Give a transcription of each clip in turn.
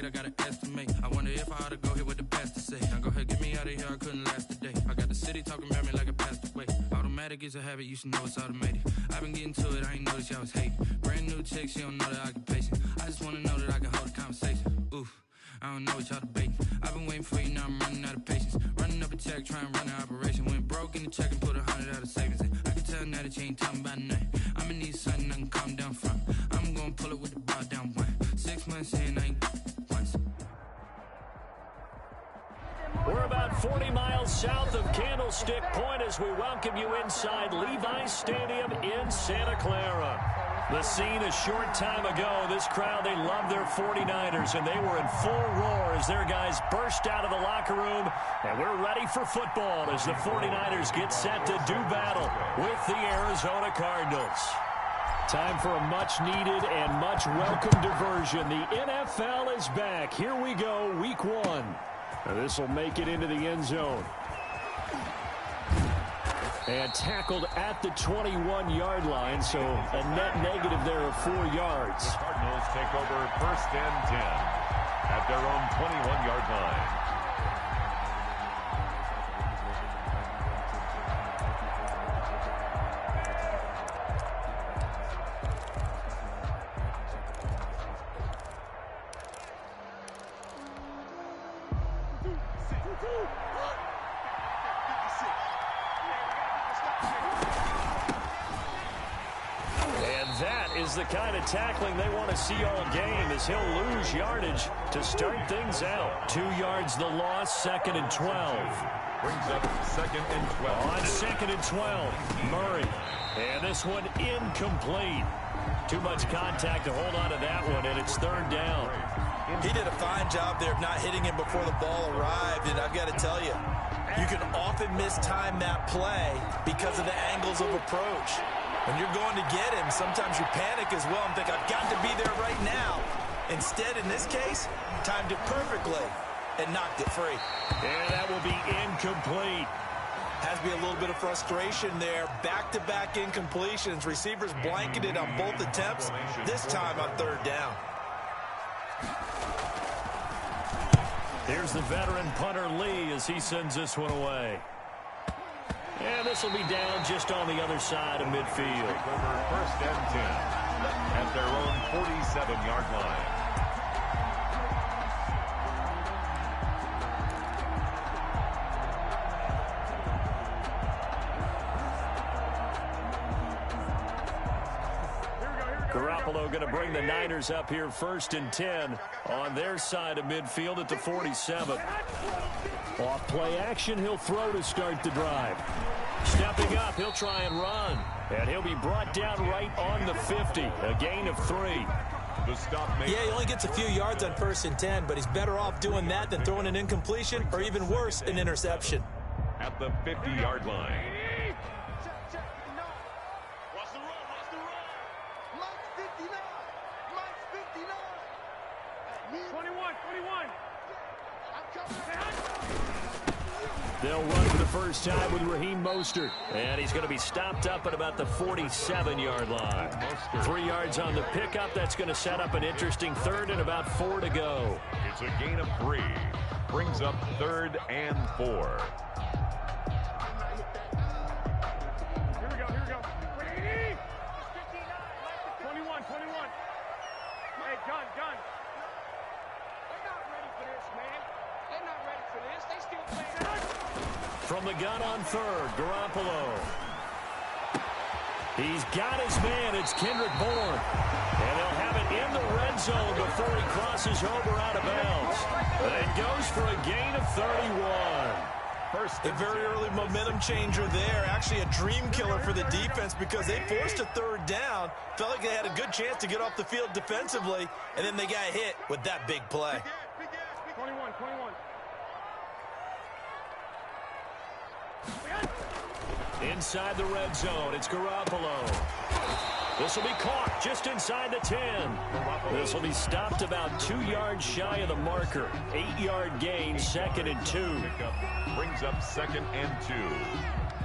I gotta estimate. I wonder if I ought to go here with the pastor say. Now go ahead, get me out of here, I couldn't last a day. I got the city talking about me like a passed away. Automatic is a habit, you should know it's automated. I've been getting to it, I ain't noticed y'all was hating. Brand new chick, she don't know the occupation. I just wanna know that I can hold a conversation. Oof, I don't know what y'all debating. I've been waiting for you, now I'm running out of patience. Running up a check, trying to run an operation. Went broke in the check and put 100 out of savings in. I can tell now that you ain't talking about nothing. I'ma need something I can calm down from. I'm gonna pull it with the bar down one. 6 months in, I ain't once. We're about 40 miles south of Candlestick Point as we welcome you inside Levi's Stadium in Santa Clara. The scene a short time ago, this crowd, they love their 49ers, and they were in full roar as their guys burst out of the locker room, and we're ready for football as the 49ers get set to do battle with the Arizona Cardinals. Time for a much-needed and much-welcome diversion. The NFL is back. Here we go, Week 1. This will make it into the end zone. And tackled at the 21-yard line, so a net negative there of 4 yards. The Cardinals take over 1st and 10 at their own 21-yard line. The kind of tackling they want to see all game as he'll lose yardage to start things out. 2 yards the loss, 2nd and 12. Brings up 2nd and 12. On 2nd and 12, Murray. And this one incomplete. Too much contact to hold on to that one, and it's 3rd down. He did a fine job there of not hitting him before the ball arrived, and I've got to tell you, you can often mistime that play because of the angles of approach. When you're going to get him, sometimes you panic as well and think, I've got to be there right now. Instead, in this case, timed it perfectly and knocked it free. And that will be incomplete. Has to be a little bit of frustration there. Back-to-back incompletions. Receivers blanketed on both attempts, this time on 3rd down. Here's the veteran punter Lee as he sends this one away. And this will be down just on the other side of midfield. Over 1st and 10 at their own 47-yard line. Garoppolo going to bring the Niners up here 1st and 10 on their side of midfield at the 47. Off play action, he'll throw to start the drive. Stepping up, he'll try and run. And he'll be brought down right on the 50. A gain of 3. Yeah, he only gets a few yards on 1st and 10, but he's better off doing that than throwing an incompletion or even worse, an interception. At the 50-yard line. They'll run for the first time with Raheem Mostert. And he's going to be stopped up at about the 47-yard line. 3 yards on the pickup. That's going to set up an interesting 3rd and about 4 to go. It's a gain of 3. Brings up 3rd and 4. Here we go. 21. Hey, gun. They're not ready for this, man. They're not ready for this. They still playing. From the gun on 3rd, Garoppolo. He's got his man. It's Kendrick Bourne. And he'll have it in the red zone before he crosses over out of bounds. And goes for a gain of 31. A very early momentum changer there. Actually a dream killer for the defense because they forced a 3rd down. Felt like they had a good chance to get off the field defensively, and then they got hit with that big play. 21. Inside the red zone, it's Garoppolo. This will be caught just inside the 10. This will be stopped about 2 yards shy of the marker. 8-yard gain, 2nd and 2. Brings up 2nd and 2.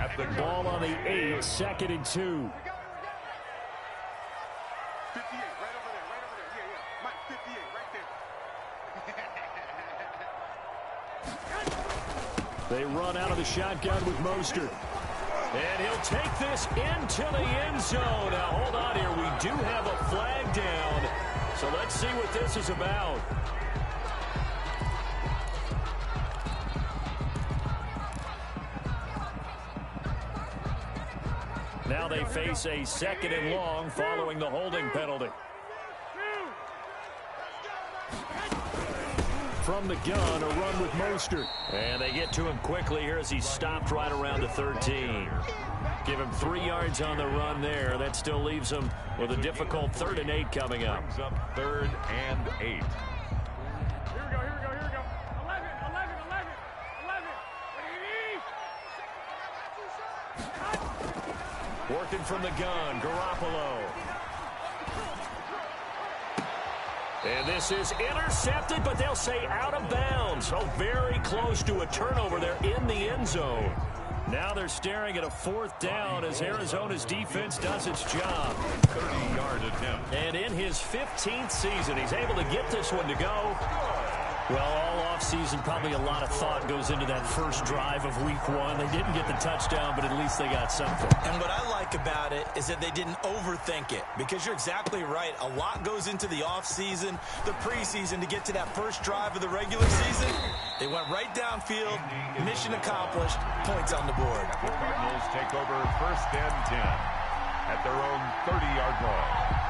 At the ball on the 8, 2nd and 2. 58, right over there. Yeah. Mike, 58, right there. They run out of the shotgun with Mostert. And he'll take this into the end zone. Now, hold on here. We do have a flag down. So let's see what this is about. Now they face a 2nd and long following the holding penalty. From the gun, a run with Mostert. And they get to him quickly here as he's stopped right around the 13. Give him 3 yards on the run there. That still leaves him with a difficult 3rd and 8 coming up. Brings up 3rd and 8. Here we go. 11. Working from the gun, Garoppolo. And this is intercepted, but they'll say out of bounds. So very close to a turnover there in the end zone. Now they're staring at a 4th down as Arizona's defense does its job. 30-yard attempt. And in his 15th season, he's able to get this one to go. Well, all offseason, probably a lot of thought goes into that first drive of week 1. They didn't get the touchdown, but at least they got something. And what I like about it is that they didn't overthink it, because you're exactly right. A lot goes into the offseason, the preseason to get to that first drive of the regular season. They went right downfield, mission accomplished, points on the board. The Cardinals take over 1st and 10 at their own 30-yard line.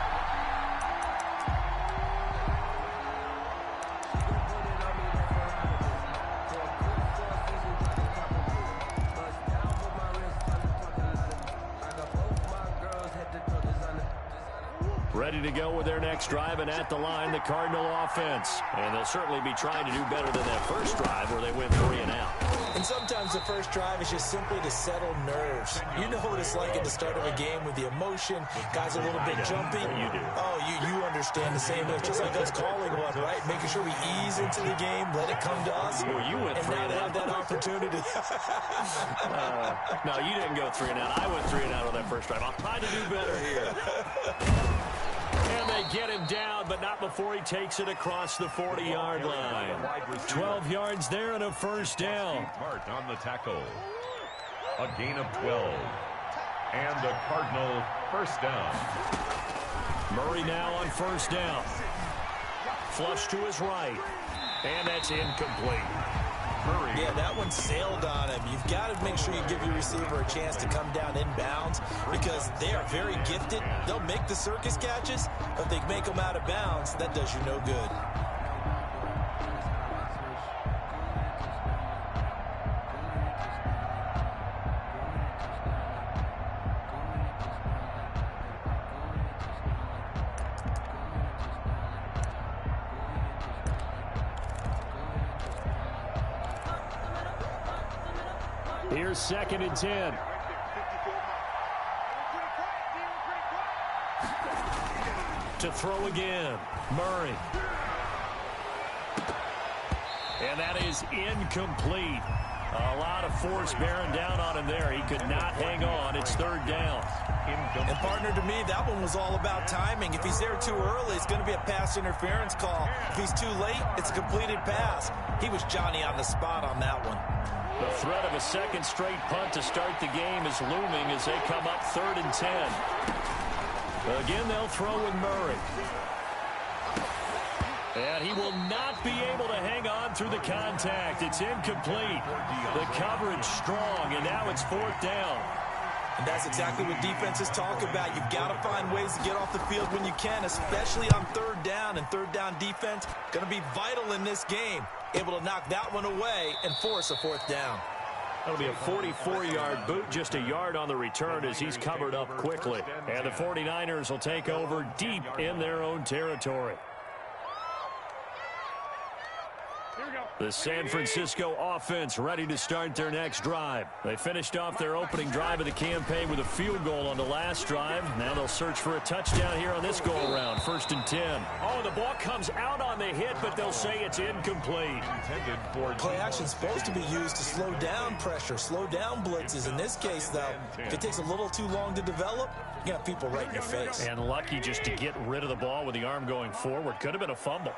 Ready to go with their next drive, and at the line, the Cardinal offense. And they'll certainly be trying to do better than that first drive where they went 3 and out. And sometimes the first drive is just simply to settle nerves. You know what it's like at the start of a game with the emotion. Guys are a little bit jumpy. You do. Oh, you understand the same. It's just like us calling one, right? Making sure we ease into the game, let it come to us. Well, you went and 3 now and they out. have that opportunity. No, you didn't go 3 and out. I went 3 and out on that first drive. I'll try to do better here. And they get him down, but not before he takes it across the 40-yard line. 12 yards there and a first down. Hart on the tackle. A gain of 12. And a Cardinal first down. Murray now on first down. Flush to his right. And that's incomplete. Murray. Yeah, that one sailed on him. You've got to make sure you give your receiver a chance to come down inbounds, because they are very gifted. They'll make the circus catches, but if they make them out of bounds, that does you no good. Here's 2nd and 10. To throw again, Murray. And that is incomplete. A lot of force bearing down on him there. He could not hang on. It's 3rd down. And partner, to me, that one was all about timing. If he's there too early, it's going to be a pass interference call. If he's too late, it's a completed pass. He was Johnny on the spot on that one. The threat of a 2nd straight punt to start the game is looming as they come up 3rd and 10. Again, they'll throw with Murray. And he will not be able to hang on through the contact. It's incomplete. The coverage strong, and now it's 4th down. And that's exactly what defenses talk about. You've got to find ways to get off the field when you can, especially on 3rd down. And 3rd down defense going to be vital in this game. Able to knock that one away and force a 4th down. That'll be a 44-yard boot, just a yard on the return as he's covered up quickly. And the 49ers will take over deep in their own territory. The San Francisco offense ready to start their next drive. They finished off their opening drive of the campaign with a field goal on the last drive. Now they'll search for a touchdown here on this go-around. 1st and 10. Oh, the ball comes out on the hit, but they'll say it's incomplete. Play action's supposed to be used to slow down pressure, slow down blitzes. In this case, though, if it takes a little too long to develop, you got people right in your face. And lucky just to get rid of the ball with the arm going forward. Could have been a fumble.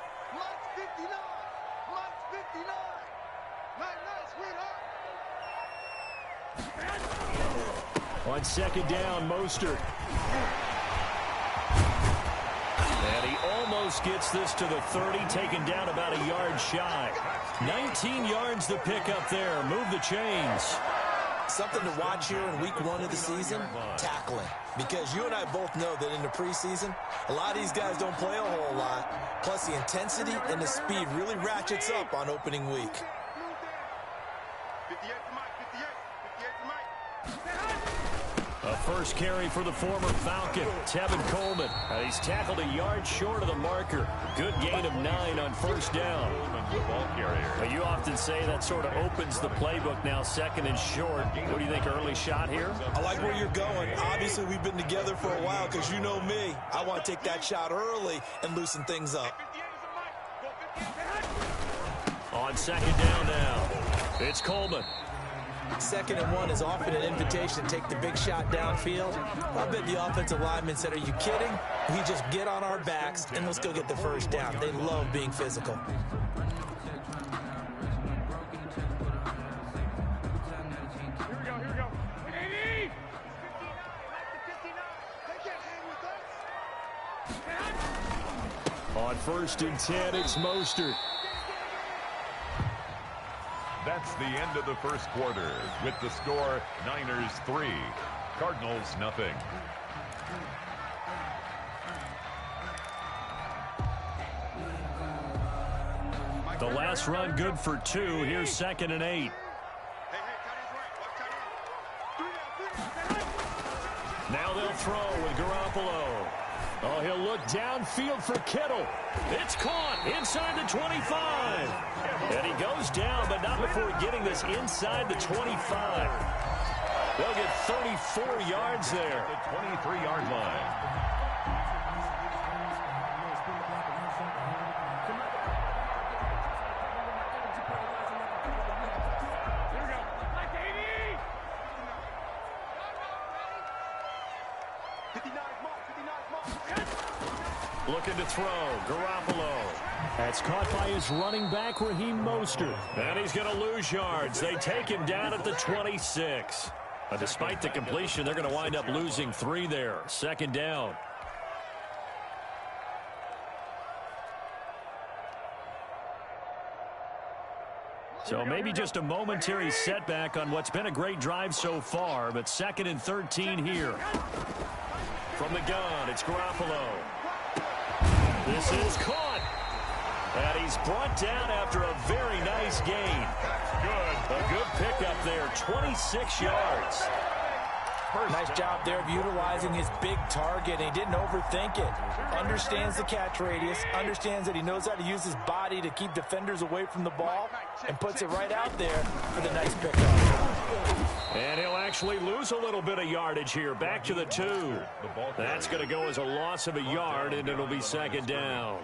On second down, Mostert. And he almost gets this to the 30, taken down about a yard shy. 19 yards to pick up there. Move the chains. Something to watch here in week 1 of the season, tackling. Because you and I both know that in the preseason, a lot of these guys don't play a whole lot. Plus, the intensity and the speed really ratchets up on opening week. 58 to Mike, 58 to Mike. A first carry for the former Falcon, Tevin Coleman. He's tackled a yard short of the marker. Good gain of 9 on first down. Ball carrier. But you often say that sort of opens the playbook now, second and short. What do you think, early shot here? I like where you're going. Obviously, we've been together for a while because you know me. I want to take that shot early and loosen things up. 58 is a Mike. Go 58. On second down now, it's Coleman. Second and 1 is often an invitation to take the big shot downfield. I bet the offensive lineman said, are you kidding? We just get on our backs and let's go get the first down. They love being physical. Here we go. 80! 59, Mike to 59. They can't hang with us. On first and 10, it's Mostert. That's the end of the first quarter with the score Niners 3, Cardinals nothing. The last run good for 2. Here's second and 8. Hey, Tony's right. Watch Tony. Now they'll throw with Garoppolo. Oh, he'll look downfield for Kittle. It's caught inside the 25. And he goes down, but not before getting this inside the 25. They'll get 34 yards there. The 23-yard line. Here we go. Mike to 80! 59 Mike. Looking to throw. Garoppolo. That's caught by his running back, Raheem Mostert. And he's going to lose yards. They take him down at the 26. But despite the completion, they're going to wind up losing 3 there. Second down. So maybe just a momentary setback on what's been a great drive so far, but second and 13 here. From the gun, it's Garoppolo. This is caught. And he's brought down after a very nice gain. A good pickup there, 26 yards. Nice job there of utilizing his big target. He didn't overthink it. Understands the catch radius. Understands that he knows how to use his body to keep defenders away from the ball. And puts it right out there for the nice pickup. And he'll actually lose a little bit of yardage here. Back to the 2. That's going to go as a loss of a yard, and it'll be second down.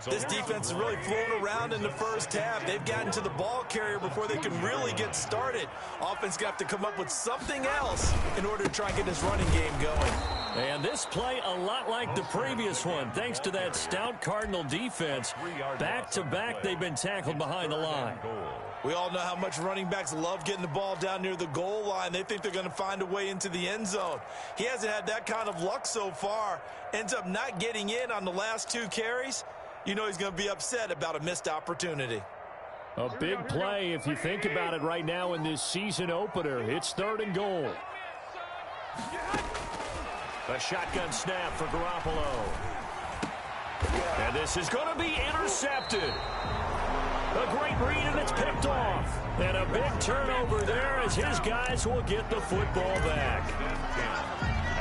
This defense is really flown around in the first half. They've gotten to the ball carrier before they can really get started. Offense got to come up with something else in order to try and get this running game going. And this play a lot like the previous one, thanks to that stout Cardinal defense. Back-to-back, they've been tackled behind the line. We all know how much running backs love getting the ball down near the goal line. They think they're going to find a way into the end zone. He hasn't had that kind of luck so far. Ends up not getting in on the last 2 carries. You know he's going to be upset about a missed opportunity. A big play if you think about it right now in this season opener. It's 3rd and goal. A shotgun snap for Garoppolo. And this is going to be intercepted. A great read, and it's picked off. And a big turnover there as his guys will get the football back.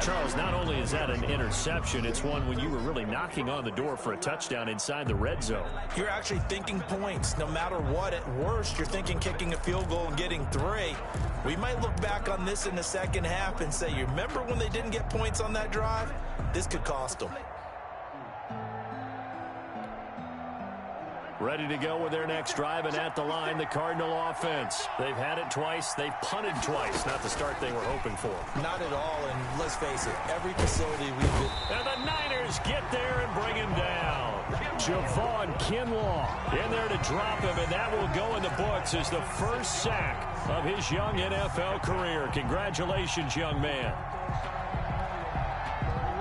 Charles, not only is that an interception, it's one when you were really knocking on the door for a touchdown inside the red zone. You're actually thinking points no matter what. At worst, you're thinking kicking a field goal and getting 3. We might look back on this in the second half and say, you remember when they didn't get points on that drive? This could cost them. Ready to go with their next drive, and at the line, the Cardinal offense. They've had it twice. They've punted twice. Not the start they were hoping for. Not at all, and let's face it, every facility we've been... And the Niners get there and bring him down. Javon Kinlaw in there to drop him, and that will go in the books as the first sack of his young NFL career. Congratulations, young man.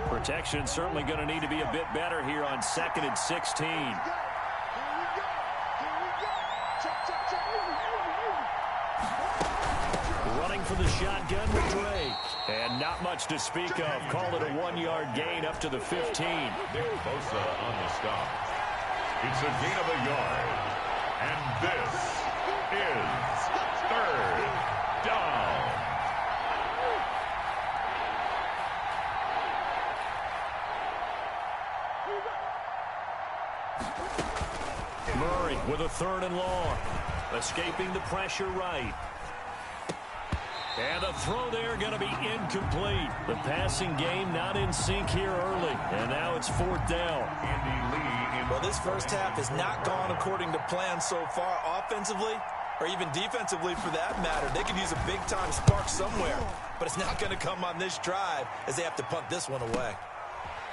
Protection certainly going to need to be a bit better here on 2nd and 16. Running for the shotgun with Drake. And not much to speak of. Call it a 1-yard gain up to the 15. Nick Bosa on the stop. It's a gain of a yard. And this is 3rd down. Murray with a 3rd and long. Escaping the pressure right. And the throw there going to be incomplete. The passing game not in sync here early. And now it's 4th down. Andy Lee. Well, this first half has not gone according to plan so far offensively or even defensively for that matter. They could use a big-time spark somewhere, but it's not going to come on this drive as they have to punt this one away.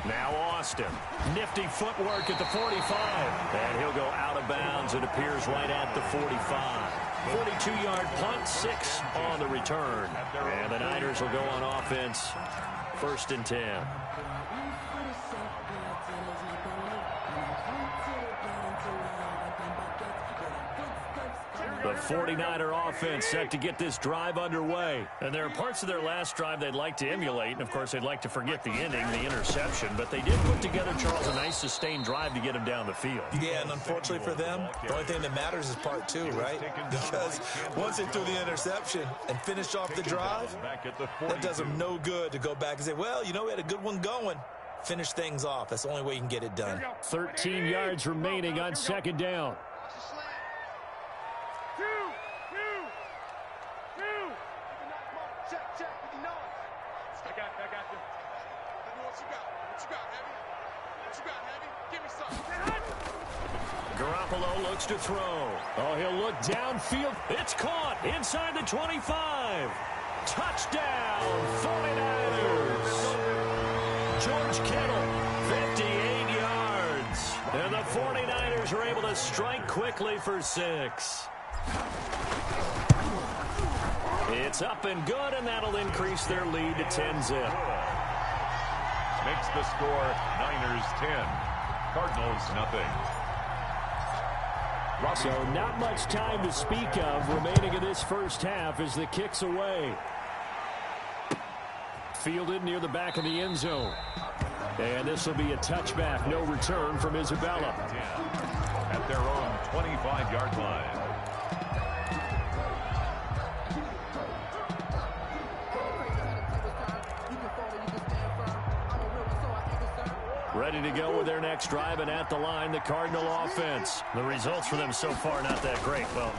Now Austin. Nifty footwork at the 45. And he'll go out of bounds. It appears right at the 45. 42-yard punt, 6 on the return. And the Niners will go on offense, 1st and 10. The 49er offense set to get this drive underway. And there are parts of their last drive they'd like to emulate. And, of course, they'd like to forget the ending, the interception. But they did put together, Charles, a nice sustained drive to get him down the field. Yeah, and unfortunately for them, the only thing that matters is part 2, right? Because once they threw the interception and finished off the drive, that does them no good to go back and say, well, you know, we had a good one going. Finish things off. That's the only way you can get it done. 13 yards remaining on 2nd down. Garoppolo looks to throw. Oh, he'll look downfield. It's caught inside the 25. Touchdown, 49ers. George Kittle, 58 yards. And the 49ers are able to strike quickly for 6. It's up and good, and that'll increase their lead to 10-zip. Makes the score Niners 10. Cardinals nothing. So not much time to speak of remaining in this first half as the kick's away. Fielded near the back of the end zone. And this will be a touchback, no return from Isabella. At their own 25-yard line. Ready to go with their next drive, and at the line, the Cardinal offense. The results for them so far, not that great. Well,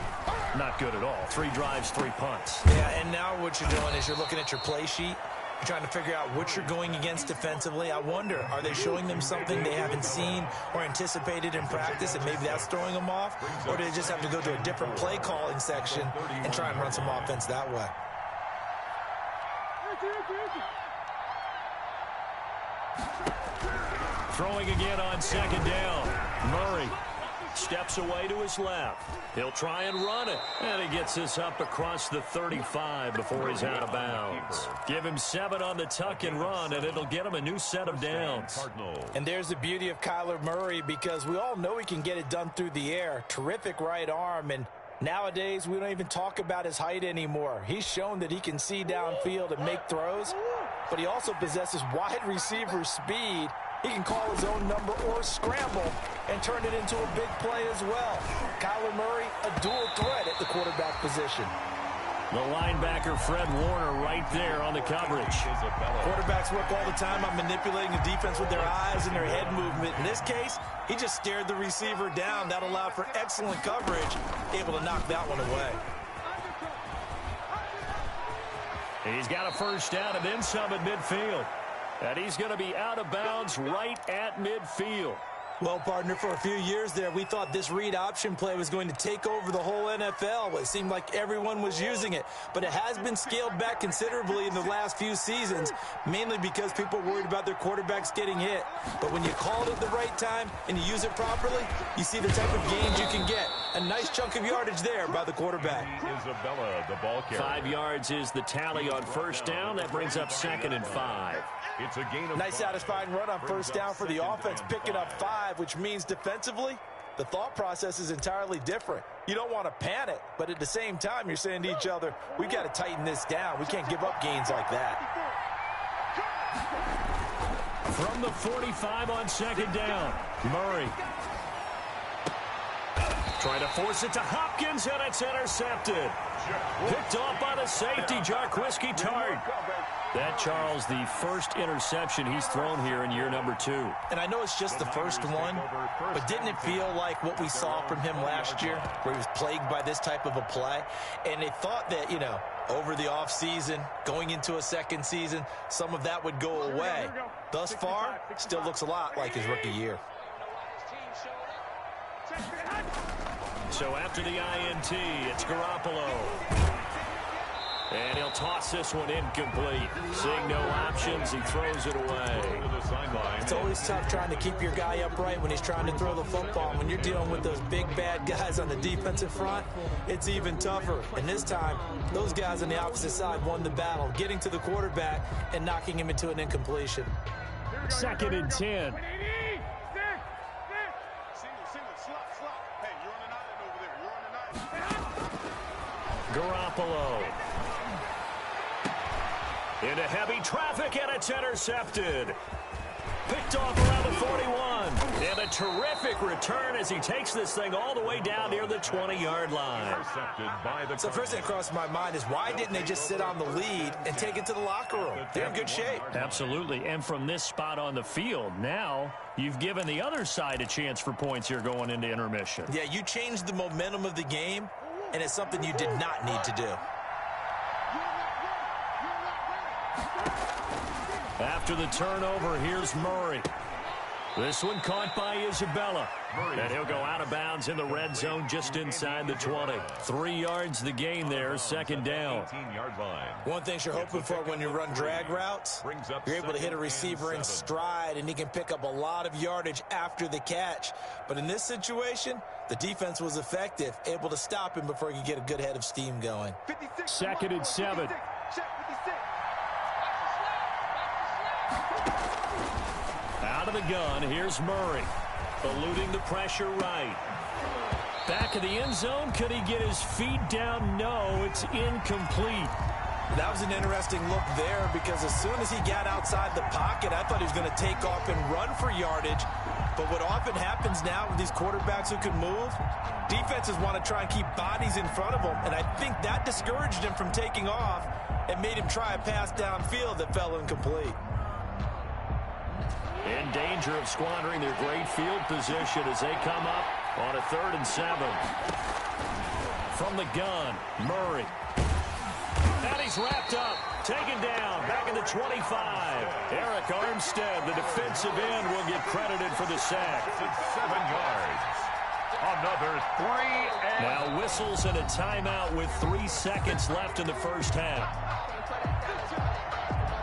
not good at all. 3 drives, 3 punts. Yeah, and now what you're doing is you're looking at your play sheet. You're trying to figure out what you're going against defensively. I wonder, are they showing them something they haven't seen or anticipated in practice, and maybe that's throwing them off? Or do they just have to go to a different play calling section and try and run some offense that way? Throwing again on 2nd down. Murray steps away to his left. He'll try and run it. And he gets this up across the 35 before he's out of bounds. Give him 7 on the tuck and run, and it'll get him a new set of downs. And there's the beauty of Kyler Murray, because we all know he can get it done through the air. Terrific right arm, and nowadays we don't even talk about his height anymore. He's shown that he can see downfield and make throws, but he also possesses wide receiver speed. He can call his own number or scramble and turn it into a big play as well. Kyler Murray, a dual threat at the quarterback position. The linebacker, Fred Warner, right there on the coverage. Quarterbacks work all the time on manipulating the defense with their eyes and their head movement. In this case, he just stared the receiver down. That allowed for excellent coverage, able to knock that one away. He's got a first down and then some at midfield. And he's going to be out of bounds right at midfield. Well, partner, for a few years there, we thought this read option play was going to take over the whole NFL. It seemed like everyone was using it, but it has been scaled back considerably in the last few seasons, mainly because people are worried about their quarterbacks getting hit. But when you call it at the right time and you use it properly, you see the type of gains you can get. A nice chunk of yardage there by the quarterback. Isabella, the ball carrier. 5 yards is the tally on first down. That brings up 2nd and 5. It's a gain of Nice satisfying run on first down for the offense, picking up 5, which means defensively, the thought process is entirely different. You don't want to panic, but at the same time, you're saying to each other, we've got to tighten this down. We can't give up gains like that. From the 45 on 2nd down, Murray. Trying to force it to Hopkins, and it's intercepted. Picked off by the safety, Jarquiski Tart. That, Charles, the first interception he's thrown here in year number 2. And I know it's just the first one, but didn't it feel like what we saw from him last year, where he was plagued by this type of a play? And they thought that, over the offseason, going into a second season, some of that would go away. Thus far, still looks a lot like his rookie year. So after the INT, it's Garoppolo. And he'll toss this one incomplete. Seeing no options, he throws it away. It's always tough trying to keep your guy upright when he's trying to throw the football. When you're dealing with those big, bad guys on the defensive front, it's even tougher. And this time, those guys on the opposite side won the battle, getting to the quarterback and knocking him into an incompletion. 2nd and 10. Garoppolo. Into heavy traffic, and it's intercepted. Picked off around the 41. And a terrific return as he takes this thing all the way down near the 20-yard line. So first thing that crossed my mind is, why didn't they just sit on the lead and take it to the locker room? They're in good shape. Absolutely. And from this spot on the field, now you've given the other side a chance for points here going into intermission. Yeah, you changed the momentum of the game, and it's something you did not need to do. After the turnover, here's Murray. This one caught by Isabella. And he'll go out of bounds in the red zone just inside the 20. 3 yards the gain there, 2nd down. One thing you're hoping for when you run drag routes, you're able to hit a receiver in stride, and he can pick up a lot of yardage after the catch. But in this situation, the defense was effective, able to stop him before he could get a good head of steam going. 2nd and 7. Out of the gun, here's Murray. Eluding the pressure right. Back of the end zone. Could he get his feet down? No, it's incomplete. That was an interesting look there, because as soon as he got outside the pocket, I thought he was going to take off and run for yardage. But what often happens now with these quarterbacks who can move, defenses want to try and keep bodies in front of them, and I think that discouraged him from taking off and made him try a pass downfield that fell incomplete. In danger of squandering their great field position as they come up on a 3rd and 7. From the gun, Murray. And he's wrapped up, taken down, back in the 25. Eric Armstead, the defensive end, will get credited for the sack. 7 yards. Another 3 and... Now whistles and a timeout with 3 seconds left in the first half.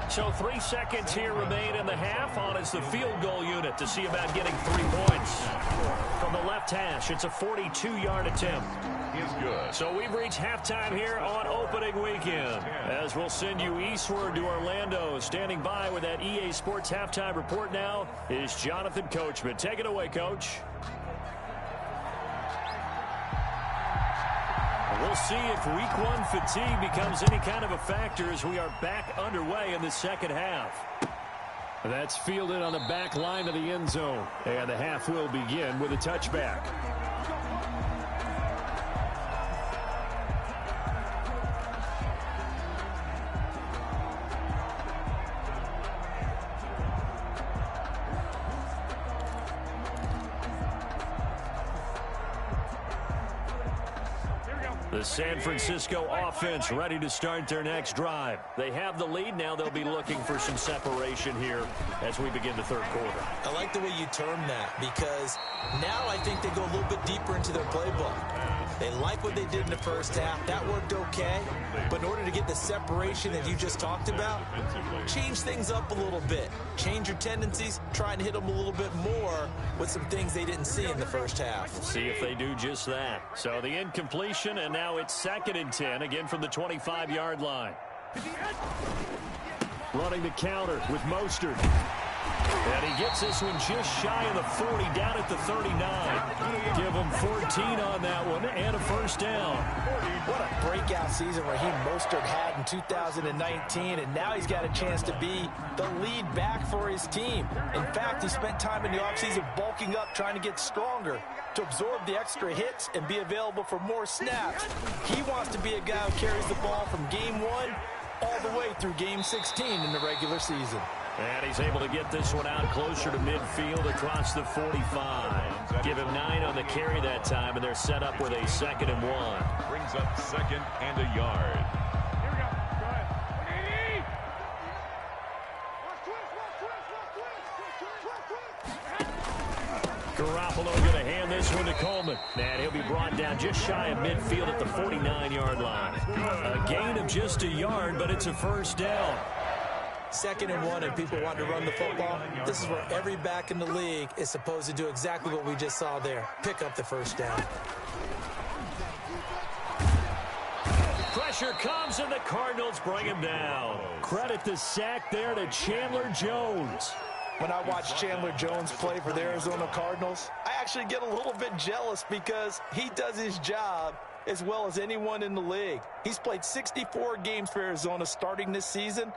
So 3 seconds here remain in the half. On is the field goal unit to see about getting 3 points. From the left hash, it's a 42-yard attempt. Is good. So we've reached halftime here on opening weekend, as we'll send you eastward to Orlando. Standing by with that EA Sports halftime report now is Jonathan Coachman. Take it away, Coach. We'll see if week 1 fatigue becomes any kind of a factor as we are back underway in the second half. That's fielded on the back line of the end zone. And the half will begin with a touchback. Here we go. The San Francisco offense ready to start their next drive. They have the lead now. They'll be looking for some separation here as we begin the third quarter. I like the way you term that because now I think they go a little bit deeper into their playbook. They like what they did in the first half. That worked okay. But in order to get the separation that you just talked about, change things up a little bit. Change your tendencies. Try and hit them a little bit more with some things they didn't see in the first half. See if they do just that. So the incompletion, and now it's 2nd and 10, again from the 25-yard line. Running the counter with Mostert. And he gets this one just shy of the 40, down at the 39. Give him 14 on that one and a first down. What a breakout season Raheem Mostert had in 2019, and now he's got a chance to be the lead back for his team. In fact, he spent time in the offseason bulking up, trying to get stronger to absorb the extra hits and be available for more snaps. He wants to be a guy who carries the ball from game 1 all the way through game 16 in the regular season. And he's able to get this one out closer to midfield across the 45. Give him 9 on the carry that time, and they're set up with a 2nd and 1. Brings up 2nd and a yard. Here we go. Go ahead. Garoppolo going to hand this one to Coleman. And he'll be brought down just shy of midfield at the 49-yard line. A gain of just a yard, but it's a first down. 2nd and 1 and people want to run the football. This is where every back in the league is supposed to do exactly what we just saw there. Pick up the first down. Pressure comes and the Cardinals bring him down. Credit the sack there to Chandler Jones. When I watch Chandler Jones play for the Arizona Cardinals, I actually get a little bit jealous because he does his job as well as anyone in the league. He's played 64 games for Arizona starting this season.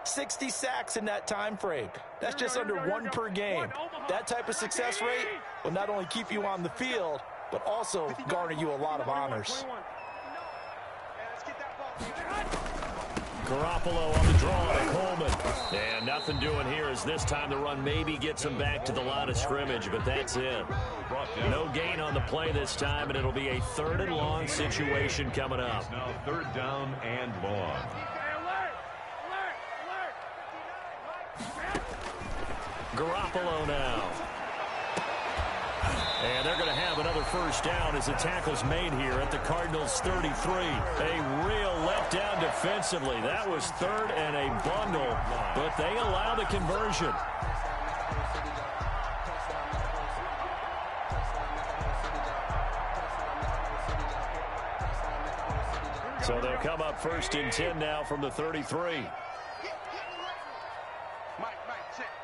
60 sacks in that time frame. That's just under 1 per game. That type of success rate will not only keep you on the field, but also garner you a lot of honors. Garoppolo on the draw to Coleman. And nothing doing here as this time the run maybe gets him back to the line of scrimmage, but that's it. No gain on the play this time, and it'll be a 3rd and long situation coming up. Now 3rd down and long. Garoppolo now. And they're going to have another first down as the tackle's made here at the Cardinals' 33. A real letdown defensively. That was 3rd and a bundle, but they allow the conversion. So they'll come up 1st and 10 now from the 33.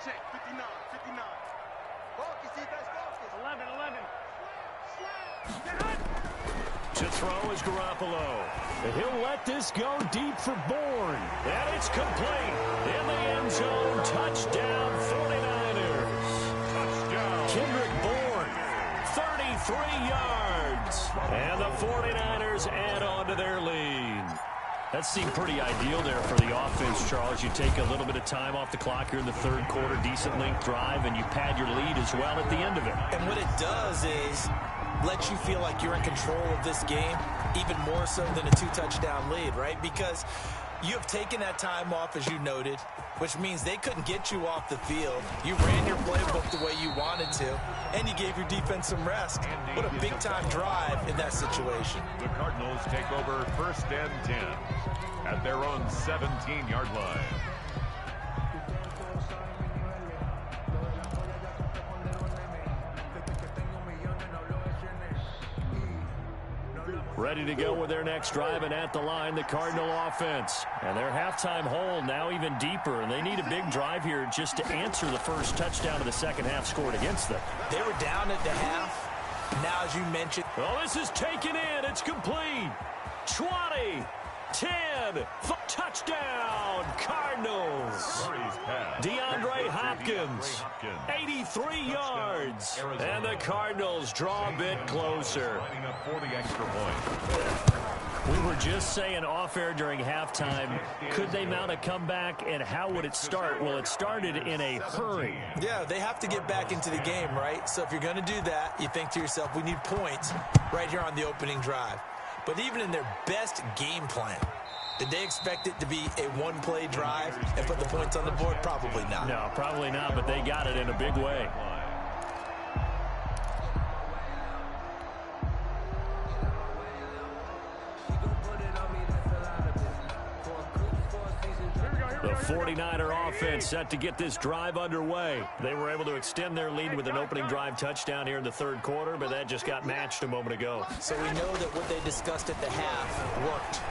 Check, 59. 11. To throw is Garoppolo. And he'll let this go deep for Bourne. And it's complete. In the end zone, touchdown 49ers. Touchdown. Kendrick Bourne, 33 yards. And the 49ers add on to their lead. That seemed pretty ideal there for the offense, Charles. You take a little bit of time off the clock here in the 3rd quarter, decent length drive, and you pad your lead as well at the end of it. And what it does is let you feel like you're in control of this game, even more so than a 2-touchdown lead, right? Because you have taken that time off, as you noted, which means they couldn't get you off the field. You ran your playbook the way you wanted to, and you gave your defense some rest. What a big-time drive in that situation. The Cardinals take over 1st and 10 at their own 17-yard line. Ready to go with their next drive, and at the line, the Cardinal offense. And their halftime hole now even deeper, and they need a big drive here just to answer the first touchdown of the second half scored against them. They were down at the half. Now, as you mentioned, well, this is taken in. It's complete. 20, 10, touchdown, Cardinals. DeAndre Hopkins, 83 yards. And the Cardinals draw a bit closer. For the extra point. We were just saying off-air during halftime, could they mount a comeback, and how would it start? Well, it started in a hurry. Yeah, they have to get back into the game, right? So if you're going to do that, you think to yourself, we need points right here on the opening drive. But even in their best game plan, did they expect it to be a one-play drive and put the points on the board? Probably not. No, probably not, but they got it in a big way. The 49er offense set to get this drive underway. They were able to extend their lead with an opening drive touchdown here in the third quarter, but that just got matched a moment ago. So we know that what they discussed at the half worked.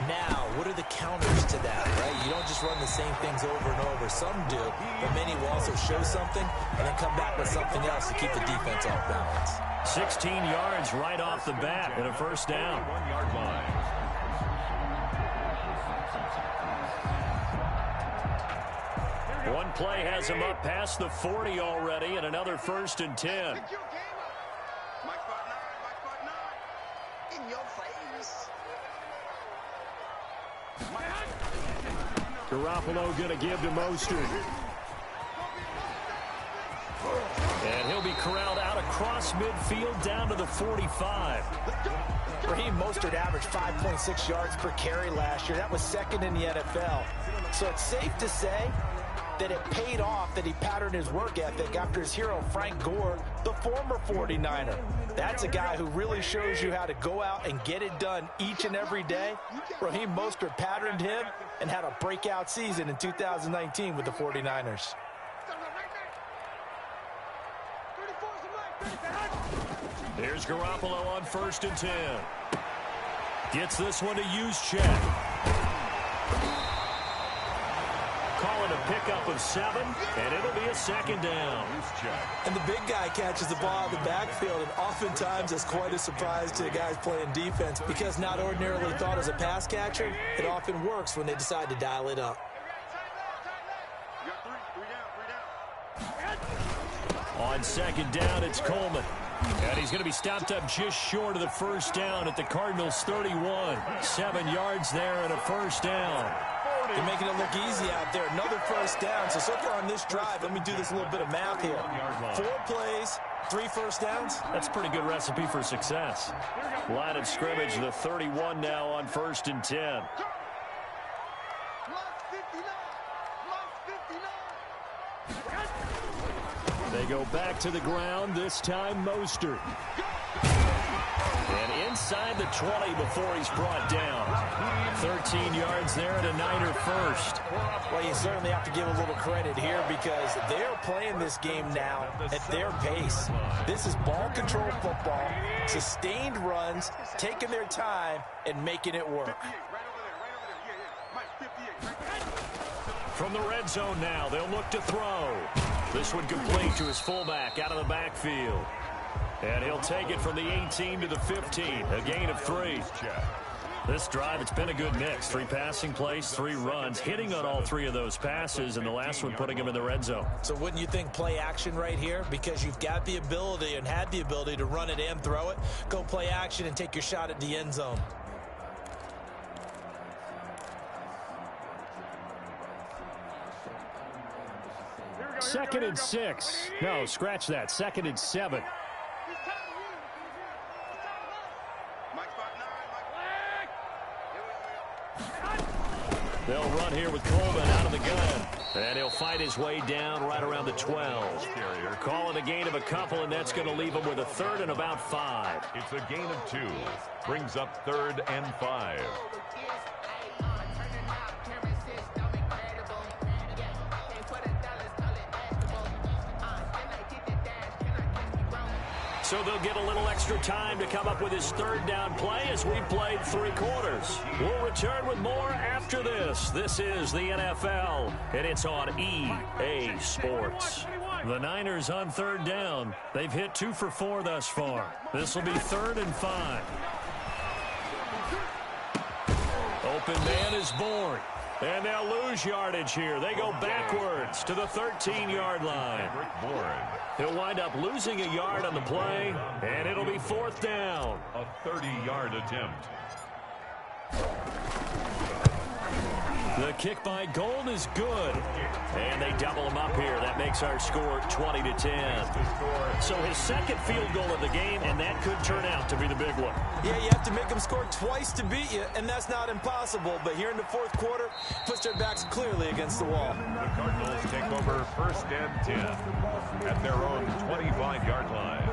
Now, what are the counters to that, right? You don't just run the same things over and over. Some do, but many will also show something and then come back with something else to keep the defense off balance. 16 yards right off the bat and a first down. 1 yard line. One play has him up past the 40 already, and another 1st and 10. In your face. Garoppolo going to give to Mostert. And he'll be corralled out across midfield down to the 45. Raheem Mostert averaged 5.6 yards per carry last year. That was second in the NFL. So it's safe to say that it paid off that he patterned his work ethic after his hero Frank Gore, the former 49er. That's a guy who really shows you how to go out and get it done each and every day. Raheem Mostert patterned him and had a breakout season in 2019 with the 49ers. Here's Garoppolo on 1st and 10. Gets this one to use check. Call it a pickup of 7, and it'll be a 2nd down. And the big guy catches the ball in the backfield, and oftentimes it's quite a surprise to the guys playing defense because not ordinarily thought as a pass catcher, it often works when they decide to dial it up. On 2nd down, it's Coleman. And he's going to be stopped up just short of the first down at the Cardinals' 31. 7 yards there and a first down. They're making it look easy out there. Another first down. So far on this drive, let me do this little bit of math here. 4 plays, 3 first downs. That's a pretty good recipe for success. Line of scrimmage, the 31 now on 1st and 10. They go back to the ground, this time Mostert. And inside the 20 before he's brought down. 13 yards there and a Niner first. Well, you certainly have to give a little credit here because they're playing this game now at their pace. This is ball control football, sustained runs, taking their time and making it work. From the red zone now, they'll look to throw. This one complete to his fullback out of the backfield. And he'll take it from the 18 to the 15, a gain of 3. This drive, it's been a good mix. 3 passing plays, 3 runs, hitting on all 3 of those passes, and the last one putting him in the red zone. So wouldn't you think play action right here? Because you've got the ability and had the ability to run it and throw it. Go play action and take your shot at the end zone. Second and 6. No, scratch that. 2nd and 7. They'll run here with Coleman out of the gun. And he'll fight his way down right around the 12. Call it a gain of a couple, and that's going to leave him with a 3rd and about 5. It's a gain of 2. Brings up 3rd and 5. So they'll get a little extra time to come up with his 3rd down play as we've played 3 quarters. We'll return with more after this. This is the NFL, and it's on EA Sports. The Niners on 3rd down. They've hit 2 for 4 thus far. This will be 3rd and 5. Open man is born. And they'll lose yardage here. They go backwards to the 13-yard line. He'll wind up losing a yard on the play, and it'll be 4th down. A 30-yard attempt. The kick by Gold is good. And they double him up here. That makes our score 20-10. So his second field goal of the game, and that could turn out to be the big one. Yeah, you have to make them score twice to beat you, and that's not impossible. But here in the fourth quarter, puts their backs clearly against the wall. The Cardinals take over 1st and 10 at their own 25-yard line.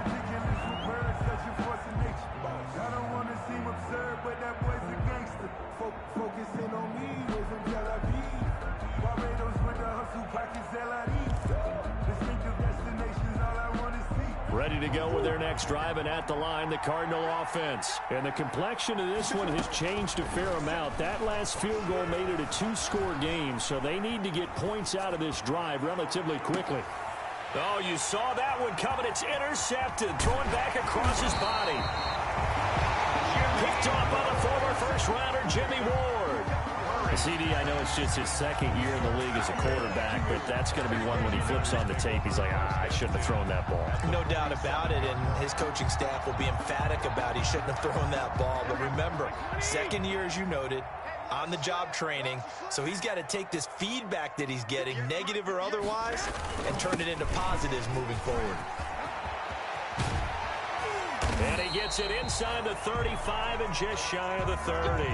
I don't want to seem absurd, but that boy's a gangster. Focusing on me, wasn't Tel Aviv. Barbados with the hustle, pockets LID. Distinctive destinations, all I want to see. Ready to go with their next drive, and at the line, the Cardinal offense. And the complexion of this one has changed a fair amount. That last field goal made it a 2-score game, so they need to get points out of this drive relatively quickly. Oh, you saw that one coming. It's intercepted. Thrown back across his body. Picked off by the former first-rounder, Jimmy Ward. CD, I know it's just his second year in the league as a quarterback, but that's going to be one when he flips on the tape. He's like, I shouldn't have thrown that ball. No doubt about it, and his coaching staff will be emphatic about he shouldn't have thrown that ball. But remember, second year, as you noted, on-the-job training, so he's got to take this feedback that he's getting, negative or otherwise, and turn it into positives moving forward. And he gets it inside the 35 and just shy of the 30.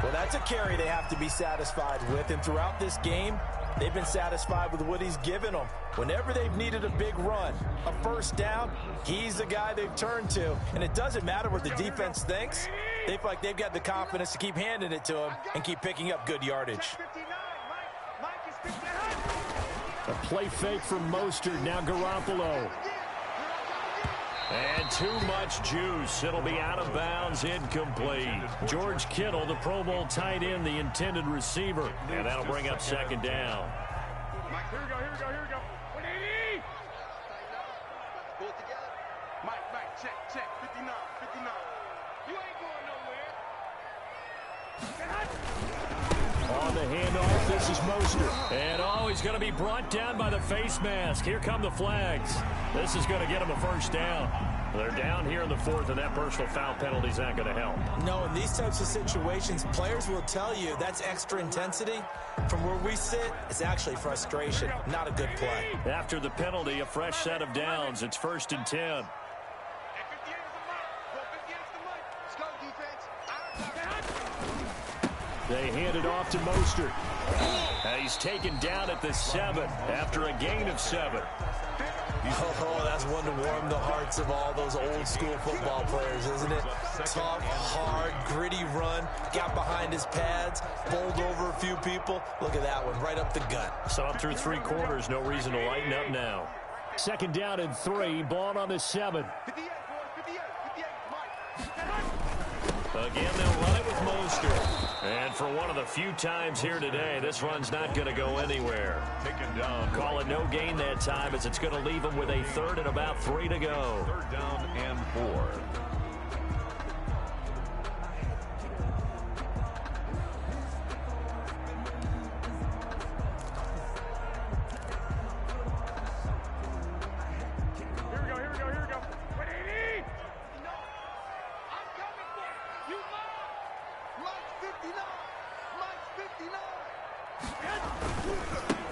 Well, that's a carry they have to be satisfied with, and throughout this game, they've been satisfied with what he's given them. Whenever they've needed a big run, a first down, he's the guy they've turned to. And it doesn't matter what the defense thinks. They feel like they've got the confidence to keep handing it to him and keep picking up good yardage. A play fake from Mostert, now Garoppolo. And too much juice. It'll be out of bounds, incomplete. George Kittle, the Pro Bowl tight end, the intended receiver. And that'll bring up second down. Mike, here we go, here we go, here we go. 180! Pull it together. Mike, check. 59. You ain't going nowhere. On the handoff, this is Mostert. And he's going to be brought down by the face mask. Here come the flags. This is going to get him a first down. They're down here in the fourth, and that personal foul penalty is not going to help. No, in these types of situations, players will tell you that's extra intensity. From where we sit, it's actually frustration, not a good play. After the penalty, a fresh set of downs. It's 1st and 10. They hand it off to Mostert. He's taken down at the 7 after a gain of 7. Oh, that's one to warm the hearts of all those old school football players, isn't it? Tough, hard, gritty run, got behind his pads, bowled over a few people. Look at that one, right up the gut. Saw it through 3 quarters, no reason to lighten up now. 2nd down and 3, ball on the 7. Again, they'll run it with Mostert. And for one of the few times here today, this run's not going to go anywhere. Taken down. Call it no gain that time, as it's going to leave them with a 3rd and about 3 to go. 3rd down and 4.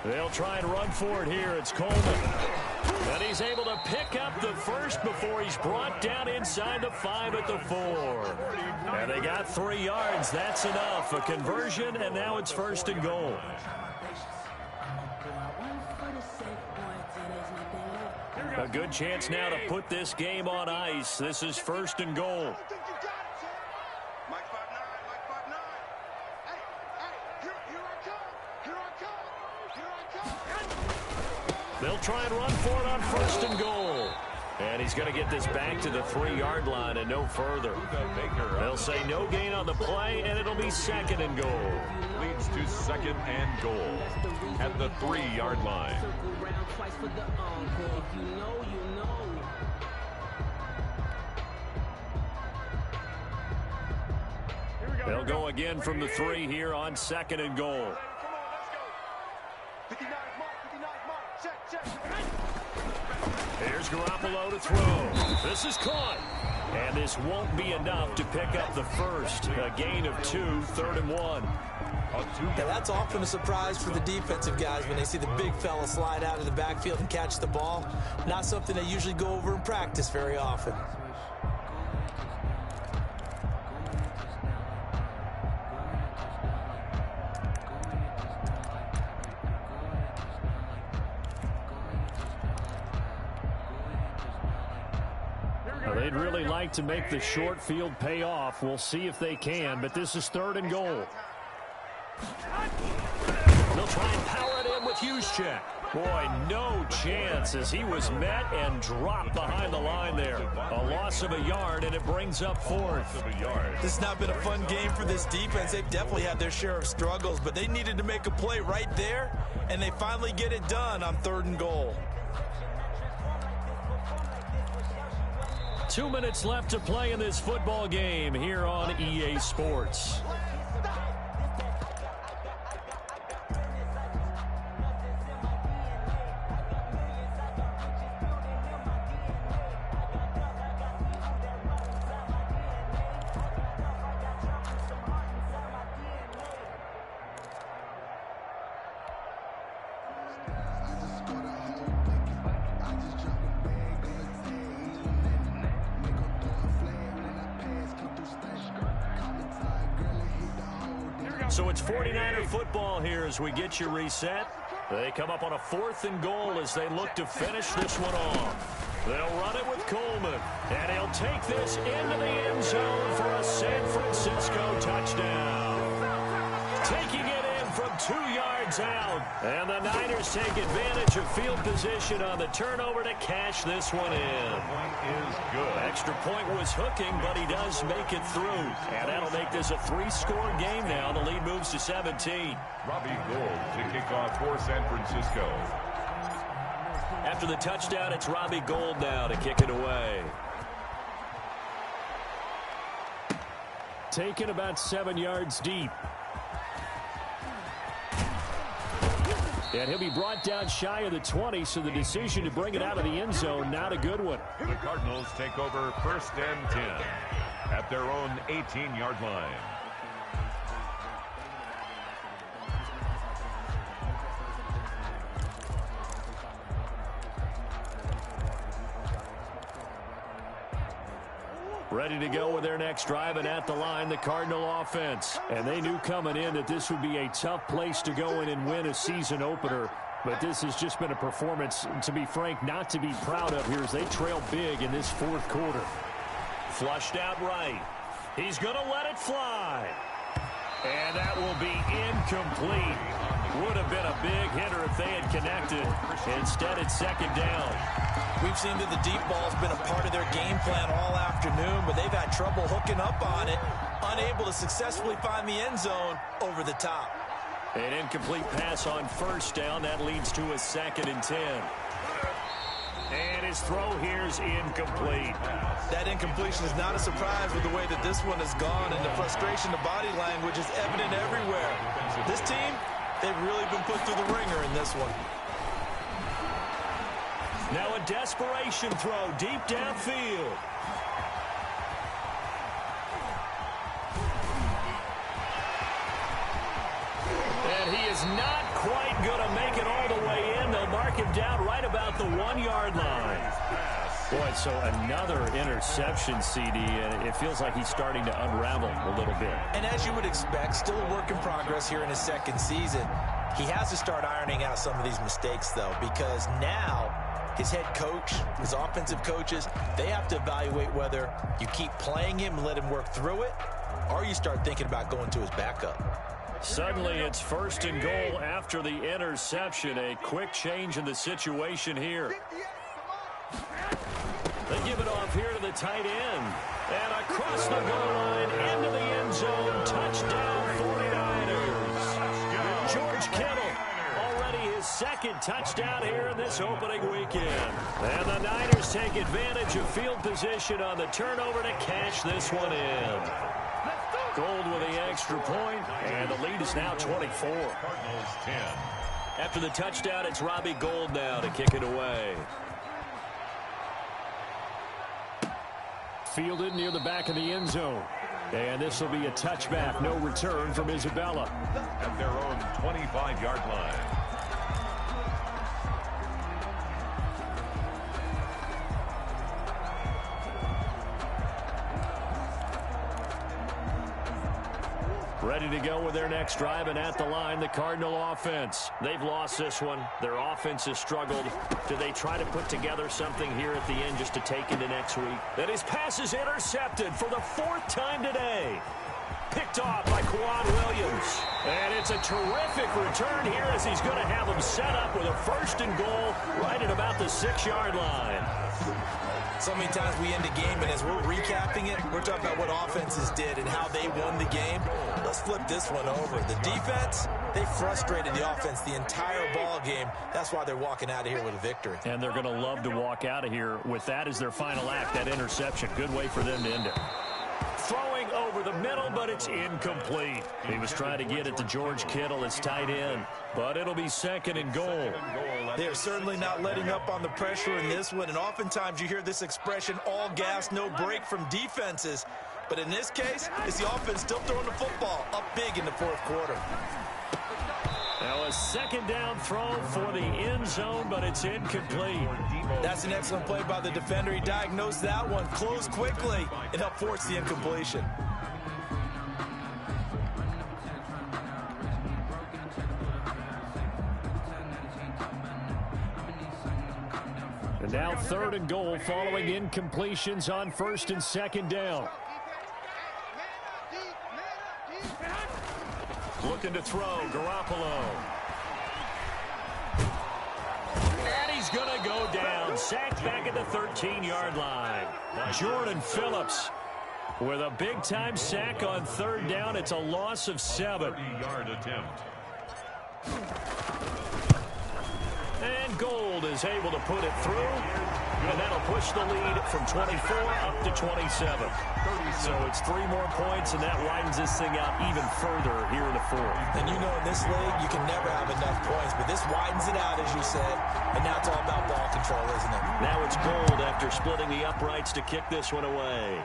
They'll try and run for it here. It's Coleman. And he's able to pick up the first before he's brought down inside the 5 at the 4. And they got 3 yards. That's enough. A conversion, and now it's 1st and goal. A good chance now to put this game on ice. This is 1st and goal. They'll try and run for it on 1st and goal. And he's going to get this back to the 3-yard line and no further. They'll say no gain on the play, and it'll be 2nd and goal. Leads to 2nd and goal at the 3-yard line. They'll go again from the 3 here on 2nd and goal. Here's Garoppolo to throw. This is caught. And this won't be enough to pick up the first. A gain of 2, 3rd and 1. Yeah, that's often a surprise for the defensive guys when they see the big fella slide out of the backfield and catch the ball. Not something they usually go over in practice very often. They'd really like to make the short field pay off. We'll see if they can, but this is 3rd and goal. They'll try and power it in with Juszczyk. Boy, no chance as he was met and dropped behind the line there. A loss of a yard, and it brings up 4th. This has not been a fun game for this defense. They've definitely had their share of struggles, but they needed to make a play right there, and they finally get it done on 3rd and goal. 2 minutes left to play in this football game here on EA Sports. So it's 49er football here as we get you reset. They come up on a 4th and goal as they look to finish this one off. They'll run it with Coleman, and he'll take this into the end zone for a San Francisco touchdown. Taking it in from 2 yards out, and the Niners take advantage of field position on the turnover to cash this one in. Point is good. Extra point was hooking, but he does make it through. And that'll make this a 3-score game now. The lead moves to 17. Robbie Gould to kick off for San Francisco. After the touchdown, it's Robbie Gould now to kick it away. Taken about 7 yards deep. And he'll be brought down shy of the 20, so the decision to bring it out of the end zone, not a good one. The Cardinals take over 1st and 10 at their own 18-yard line. Ready to go with their next drive, and at the line, the Cardinal offense. And they knew coming in that this would be a tough place to go in and win a season opener. But this has just been a performance, to be frank, not to be proud of here as they trail big in this 4th quarter. Flushed out right. He's going to let it fly. And that will be incomplete. Would have been a big hitter if they had connected. Instead, it's 2nd down. We've seen that the deep ball's been a part of their game plan all afternoon, but they've had trouble hooking up on it, unable to successfully find the end zone over the top. An incomplete pass on 1st down. That leads to a 2nd and 10. And his throw here's incomplete. That incompletion is not a surprise with the way that this one has gone, and the frustration, the body language is evident everywhere. This team, they've really been put through the ringer in this one. Now a desperation throw deep downfield. And he is not quite going to make it all the way in. They'll mark him down right about the 1-yard line. Boy, so another interception, CD, and it feels like he's starting to unravel a little bit. And as you would expect, still a work in progress here in his 2nd season. He has to start ironing out some of these mistakes, though, because now his head coach, his offensive coaches, they have to evaluate whether you keep playing him and let him work through it, or you start thinking about going to his backup. Suddenly it's 1st and goal after the interception. A quick change in the situation here. They give it off here to the tight end. And across the goal line into the end zone. Touchdown 49ers. George Kittle, already his 2nd touchdown here in this opening weekend. And the Niners take advantage of field position on the turnover to cash this one in. Gould with the extra point, and the lead is now 24. Cardinals 10. After the touchdown, it's Robbie Gould now to kick it away. Fielded near the back of the end zone. And this will be a touchback, no return from Isabella. At their own 25-yard line. Ready to go with their next drive, and at the line, the Cardinal offense. They've lost this one. Their offense has struggled. Do they try to put together something here at the end just to take into next week? And his pass is intercepted for the 4th time today. Picked off by Quan Williams. And it's a terrific return here as he's going to have them set up with a 1st and goal right at about the 6-yard line. So many times we end a game, and as we're recapping it, we're talking about what offenses did and how they won the game. Let's flip this one over. The defense, they frustrated the offense the entire ball game. That's why they're walking out of here with a victory. And they're going to love to walk out of here with that as their final act, that interception. Good way for them to end it. Throwing over the middle, but it's incomplete. He was trying to get it to George Kittle, his tight end, but it'll be 2nd and goal. They're certainly not letting up on the pressure in this one, and oftentimes you hear this expression, all gas, no break from defenses. But in this case, it's the offense still throwing the football up big in the 4th quarter. Now a 2nd down throw for the end zone, but it's incomplete. That's an excellent play by the defender. He diagnosed that one, closed quickly, and helped force the incompletion. And now 3rd and goal following incompletions on 1st and 2nd down. Looking to throw, Garoppolo. And he's going to go down. Sacked back at the 13-yard line. Jordan Phillips with a big-time sack on 3rd down. It's a loss of 7. 30-yard attempt. And Gold is able to put it through, and that'll push the lead from 24 up to 27. So it's 3 more points, and that widens this thing out even further here in the 4th. And you know in this league, you can never have enough points, but this widens it out, as you said, and now it's all about ball control, isn't it? Now it's Gold after splitting the uprights to kick this one away.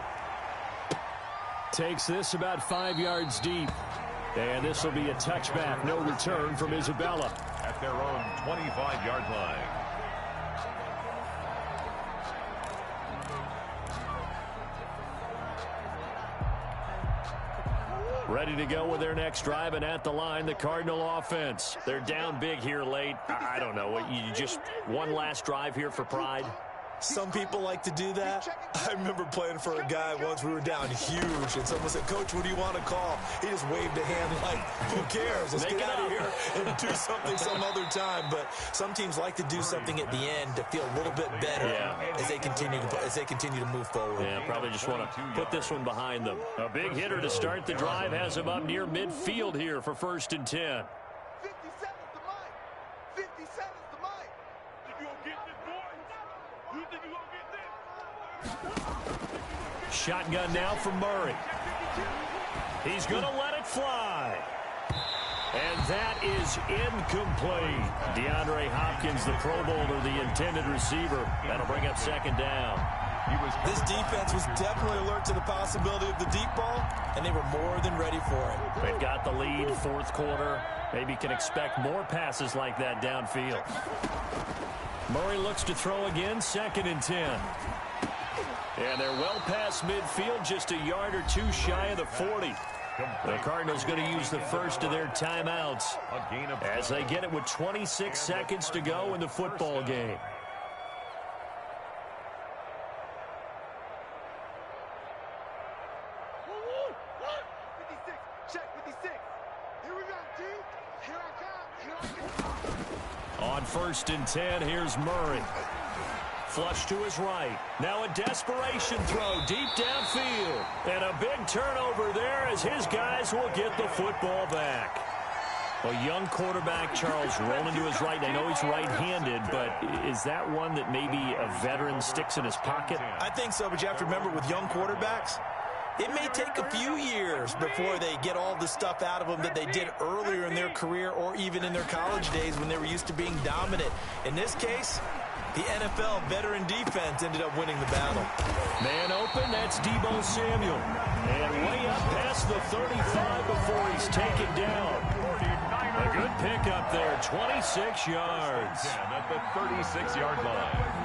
Takes this about 5 yards deep. And this will be a touchback, no return from Isabella. At their own 25-yard line. Ready to go with their next drive, and at the line, the Cardinal offense. They're down big here late. I don't know. You just one last drive here for pride? Some people like to do that. I remember playing for a guy once. We were down huge, and someone said, "Coach, what do you want to call?" He just waved a hand like, "Who cares? Let's get out of here and do something some other time." But some teams like to do something at the end to feel a little bit better as they continue to move forward. Yeah, probably just want to put this one behind them. A big hitter to start the drive has them up near midfield here for 1st and 10. 57's the mic. 57's the mic. If you don't get this, boy, you think you gonna get this? Shotgun now from Murray. He's going to let it fly. And that is incomplete. DeAndre Hopkins, the Pro Bowler, the intended receiver. That'll bring up 2nd down. This defense was definitely alert to the possibility of the deep ball, and they were more than ready for it. They've got the lead, 4th quarter. Maybe can expect more passes like that downfield. Murray looks to throw again, 2nd and 10. And they're well past midfield, just a yard or 2 shy of the 40. The Cardinals going to use the first of their timeouts as they get it with 26 seconds to go in the football game. On 1st and 10, here's Murray. Flush to his right. Now a desperation throw deep downfield. And a big turnover there as his guys will get the football back. A young quarterback, Charles, rolling to his right. I know he's right-handed, but is that one that maybe a veteran sticks in his pocket? I think so, but you have to remember with young quarterbacks, it may take a few years before they get all the stuff out of them that they did earlier in their career or even in their college days when they were used to being dominant. In this case, The NFL veteran defense ended up winning the battle. Man open, that's Deebo Samuel. And way up past the 35 before he's taken down. A good pickup there, 26 yards. At the 36-yard line.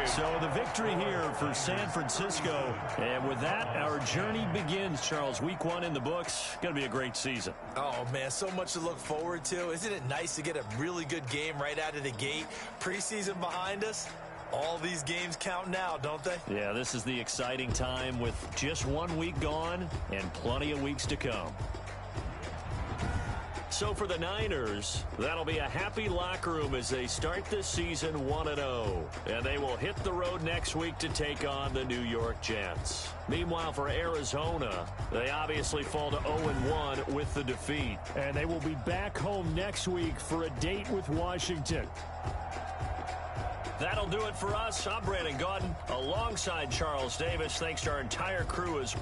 So the victory here for San Francisco. And with that, our journey begins, Charles. Week 1 in the books. Going to be a great season. Oh, man, so much to look forward to. Isn't it nice to get a really good game right out of the gate? Preseason behind us. All these games count now, don't they? Yeah, this is the exciting time with just 1 week gone and plenty of weeks to come. So for the Niners, that'll be a happy locker room as they start this season 1-0. And they will hit the road next week to take on the New York Jets. Meanwhile, for Arizona, they obviously fall to 0-1 with the defeat. And they will be back home next week for a date with Washington. That'll do it for us. I'm Brandon Gaudin alongside Charles Davis. Thanks to our entire crew as